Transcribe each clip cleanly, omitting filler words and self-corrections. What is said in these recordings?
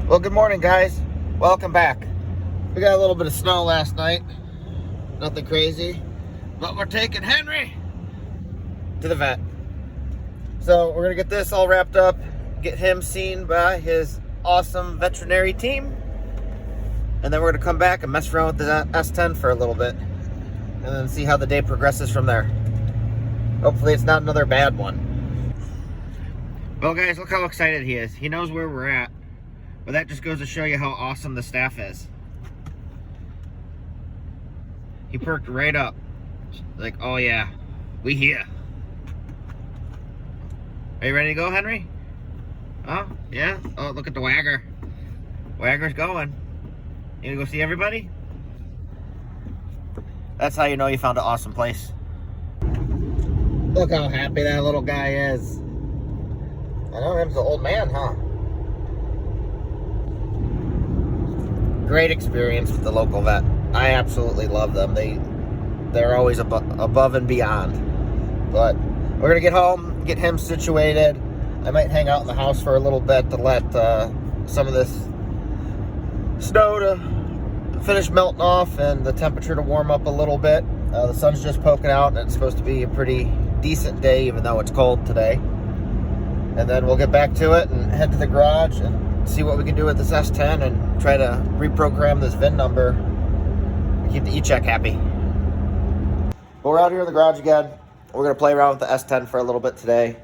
Well, good morning, guys. Welcome back. We got a little bit of snow last night. Nothing crazy, but we're taking Henry to the vet. So we're gonna get this all wrapped up, get him seen by his awesome veterinary team, and then we're gonna come back and mess around with the S10 for a little bit, and then see how the day progresses from there. Hopefully it's not another bad one. Well, guys, look how excited he is. He knows where we're at. But that just goes to show you how awesome the staff is. He perked right up. Like, oh yeah, we here. Are you ready to go, Henry? Oh, yeah? Oh, look at the wagger. Wagger's going. You gonna go see everybody? That's how you know you found an awesome place. Look how happy that little guy is. I know him's an old man, huh? Great experience with the local vet. I absolutely love them. They're always above and beyond. But we're gonna get home, get him situated. I might hang out in the house for a little bit to let some of this snow to finish melting off and the temperature to warm up a little bit. The sun's just poking out and it's supposed to be a pretty decent day, even though it's cold today. And then we'll get back to it and head to the garage and see what we can do with this S10 and try to reprogram this VIN number and keep the e-check happy. But we're out here in the garage again. We're going to play around with the S10 for a little bit today.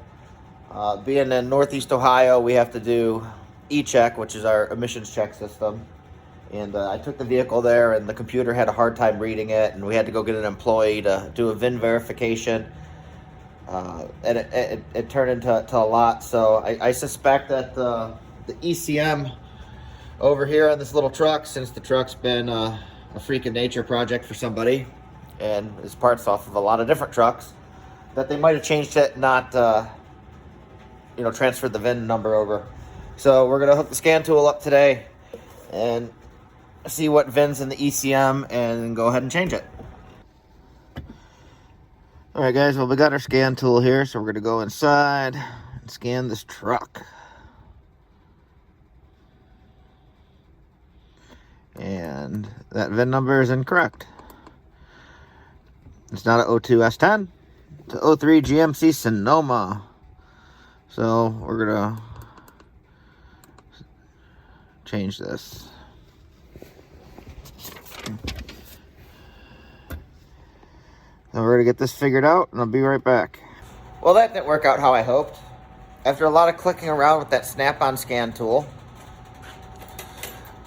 Being in Northeast Ohio, we have to do e-check, which is our emissions check system. And I took the vehicle there and the computer had a hard time reading it, and we had to go get an employee to do a VIN verification. And it turned into a lot. So I suspect that the ECM over here on this little truck, since the truck's been a freak of nature project for somebody and is parts off of a lot of different trucks, that they might have changed it, not transferred the VIN number over. So we're gonna hook the scan tool up today and see what VIN's in the ECM and go ahead and change it. All right, guys, well, we got our scan tool here, so we're gonna go inside and scan this truck. And that VIN number is incorrect. It's not an 02 S10. It's an 03 GMC Sonoma. So we're gonna change this. Then we're gonna get this figured out and I'll be right back. Well, that didn't work out how I hoped. After a lot of clicking around with that snap-on scan tool,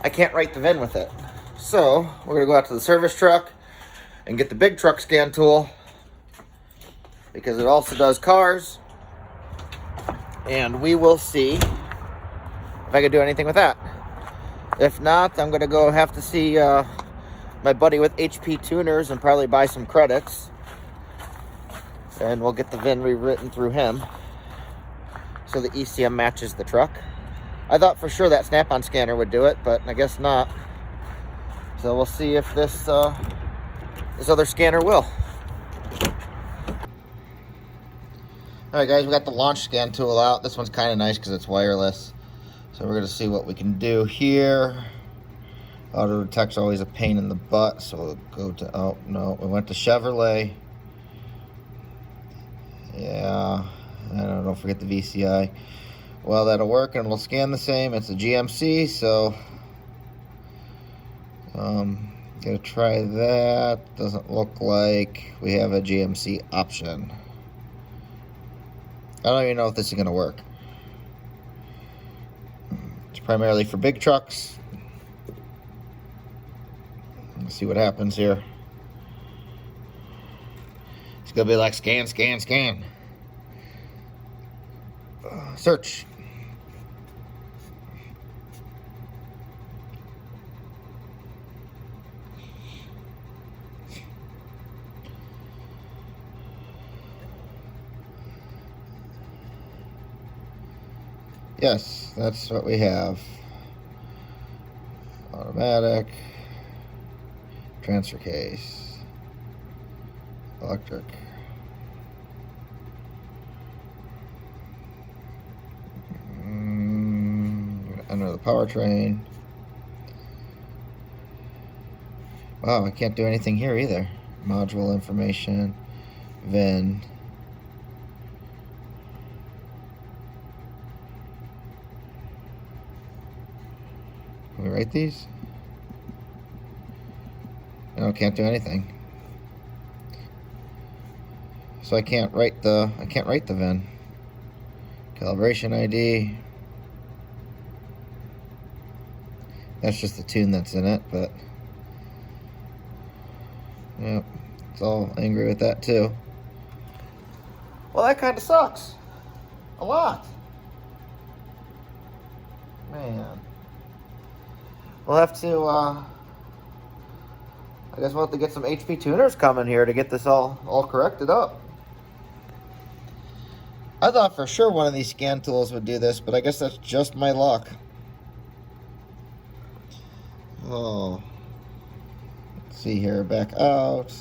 I can't write the VIN with it. So we're gonna go out to the service truck and get the big truck scan tool, because it also does cars, and we will see if I can do anything with that. If not, I'm gonna go have to see my buddy with HP Tuners and probably buy some credits, and we'll get the VIN rewritten through him so the ECM matches the truck. I thought for sure that snap-on scanner would do it, but I guess not. So we'll see if this other scanner will. All right, guys, we got the launch scan tool out. This one's kind of nice because it's wireless. So we're gonna see what we can do here. Auto detect's always a pain in the butt, so we'll go to, oh no, we went to Chevrolet. Yeah, I don't know, forget the VCI. Well, that'll work, and we'll scan the same. It's a GMC, so gonna try that. Doesn't look like we have a GMC option. I don't even know if this is gonna work. It's primarily for big trucks. Let's see what happens here. It's gonna be like scan, scan, scan. Search. Yes, that's what we have. Automatic, transfer case, electric. under the powertrain. Wow, I can't do anything here either. Module information, VIN. Can we write these? No, can't do anything. So I can't write the VIN. Calibration ID. That's just the tune that's in it, but yep, it's all angry with that too. Well, that kind of sucks. A lot. Man. We'll have to, I guess we'll have to get some HP tuners coming here to get this all corrected up. I thought for sure one of these scan tools would do this, but I guess that's just my luck. Oh. Let's see here, back out.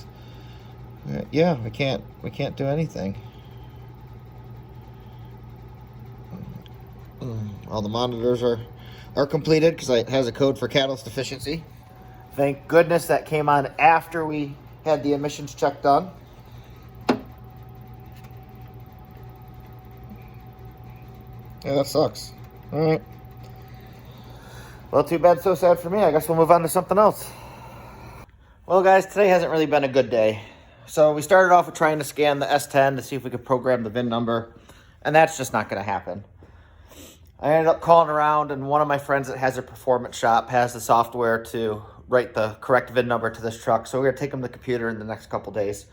Yeah, we can't do anything. All the monitors are completed because it has a code for catalyst efficiency. Thank goodness that came on after we had the emissions check done. Yeah, that sucks. All right. Well, too bad, so sad for me. I guess we'll move on to something else. Well, guys, today hasn't really been a good day. So we started off with trying to scan the S10 to see if we could program the VIN number, and that's just not going to happen. I ended up calling around, and one of my friends that has a performance shop has the software to write the correct VIN number to this truck. So we're going to take him to the computer in the next couple days.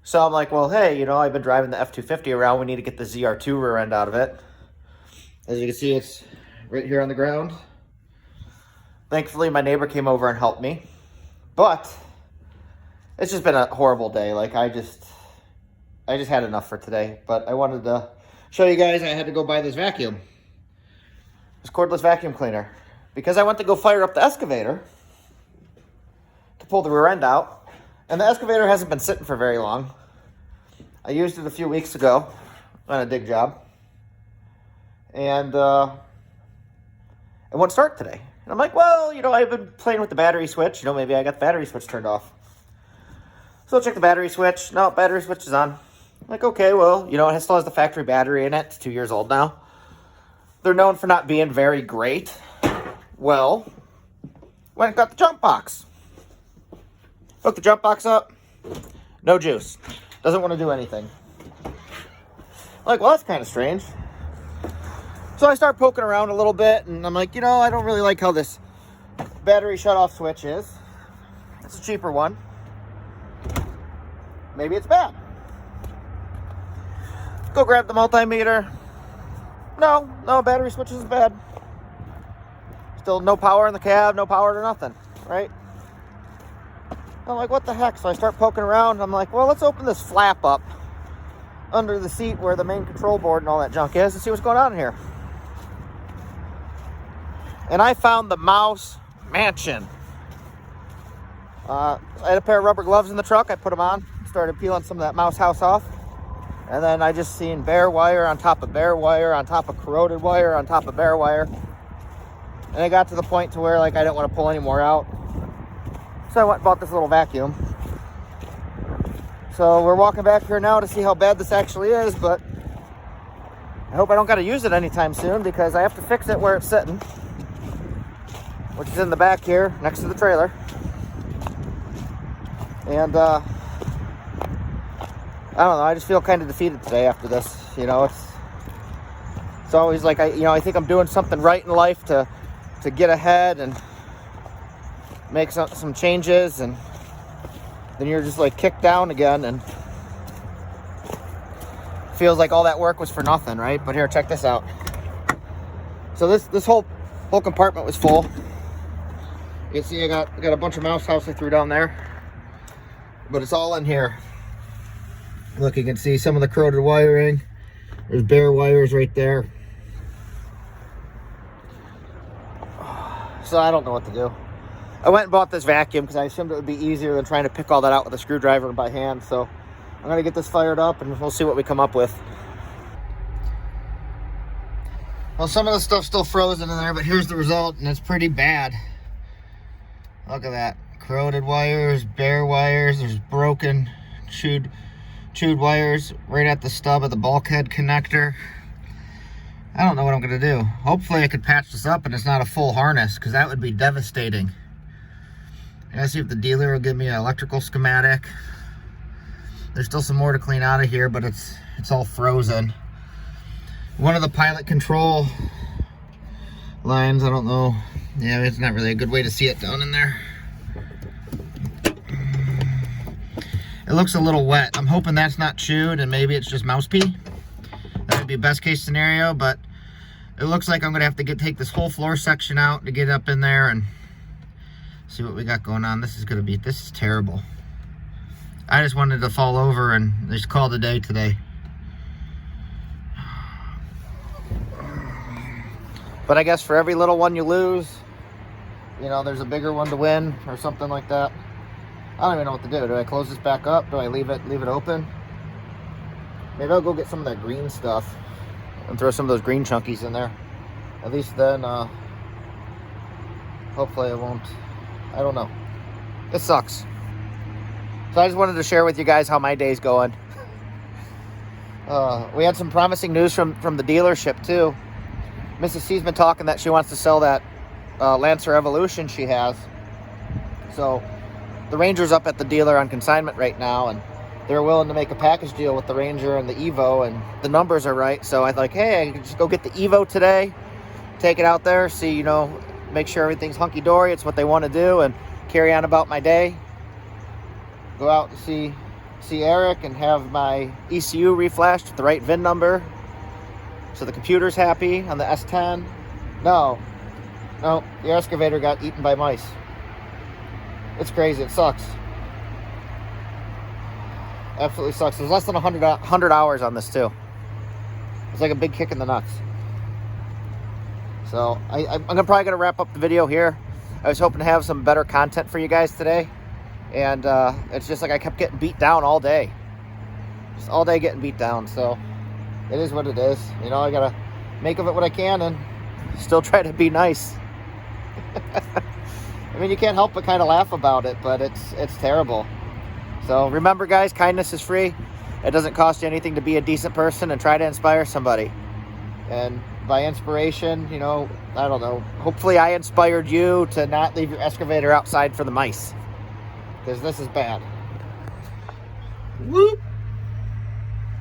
So I'm like, well, hey, I've been driving the F250 around. We need to get the ZR2 rear end out of it. As you can see, it's right here on the ground. Thankfully, my neighbor came over and helped me. But it's just been a horrible day. Like, I just had enough for today. But I wanted to show you guys I had to go buy this vacuum. This cordless vacuum cleaner. Because I went to go fire up the excavator to pull the rear end out. And the excavator hasn't been sitting for very long. I used it a few weeks ago on a dig job. And it won't start today. And I'm like, well, I've been playing with the battery switch. Maybe I got the battery switch turned off. So I'll check the battery switch. No, battery switch is on. I'm like, okay, well, it still has the factory battery in it. It's 2 years old now. They're known for not being very great. Well, went and got the jump box. Hooked the jump box up. No juice. Doesn't want to do anything. I'm like, well, that's kind of strange. So I start poking around a little bit, and I'm like, I don't really like how this battery shut-off switch is. It's a cheaper one. Maybe it's bad. Go grab the multimeter. No, battery switch isn't bad. Still no power in the cab, no power to nothing, right? I'm like, what the heck? So I start poking around. I'm like, well, let's open this flap up under the seat where the main control board and all that junk is and see what's going on here. And I found the mouse mansion. I had a pair of rubber gloves in the truck. I put them on, started peeling some of that mouse house off. And then I just seen bare wire on top of bare wire on top of corroded wire on top of bare wire. And it got to the point to where I didn't want to pull any more out. So I went and bought this little vacuum. So we're walking back here now to see how bad this actually is, but I hope I don't got to use it anytime soon because I have to fix it where it's sitting, which is in the back here next to the trailer. And I don't know, I just feel kind of defeated today after this. It's always like I think I'm doing something right in life to get ahead and make some changes, and then you're just kicked down again, and feels like all that work was for nothing, right? But here, check this out. So this whole compartment was full. You can see I got a bunch of mouse house I threw down there, but it's all in here. Look, you can see some of the corroded wiring. There's bare wires right there. So I don't know what to do. I went and bought this vacuum because I assumed it would be easier than trying to pick all that out with a screwdriver by hand. So I'm going to get this fired up and we'll see what we come up with. Well, some of the stuff's still frozen in there, but here's the result, and it's pretty bad. Look at that. Corroded wires, bare wires, there's broken, chewed wires right at the stub of the bulkhead connector. I don't know what I'm gonna do. Hopefully I could patch this up and it's not a full harness, because that would be devastating. I gotta see if the dealer will give me an electrical schematic. There's still some more to clean out of here, but it's all frozen. One of the pilot control lines, I don't know. Yeah, it's not really a good way to see it down in there. It looks a little wet. I'm hoping that's not chewed and maybe it's just mouse pee. That would be best case scenario, but it looks like I'm gonna have to take this whole floor section out to get up in there and see what we got going on. This is terrible. I just wanted to fall over and just call it a day today. But I guess for every little one you lose, you know, there's a bigger one to win or something like that. I don't even know what to do. Do I close this back up? Do I leave it open? Maybe I'll go get some of that green stuff and throw some of those green chunkies in there. At least then, hopefully it won't. I don't know. It sucks. So I just wanted to share with you guys how my day's going. We had some promising news from the dealership too. Mrs. C's been talking that she wants to sell that Lancer Evolution she has. So the Ranger's up at the dealer on consignment right now, and they're willing to make a package deal with the Ranger and the Evo, and the numbers are right. So I thought, hey, I can just go get the Evo today, take it out there, see, you know, make sure everything's hunky-dory. It's what they want to do, and carry on about my day. Go out and see Eric and have my ECU reflashed with the right VIN number, so the computer's happy on the S10. No, the excavator got eaten by mice. It's crazy. It sucks. Absolutely sucks. There's less than 100 hours on this too. It's like a big kick in the nuts. So I'm probably gonna wrap up the video here. I was hoping to have some better content for you guys today, and it's just like I kept getting beat down all day. Just all day getting beat down. So it is what it is. You know, I gotta make of it what I can and still try to be nice. I mean, you can't help but kind of laugh about it, but it's terrible. So remember, guys, kindness is free. It doesn't cost you anything to be a decent person and try to inspire somebody. And by inspiration, you know, I don't know, hopefully I inspired you to not leave your excavator outside for the mice, because this is bad. Whoop.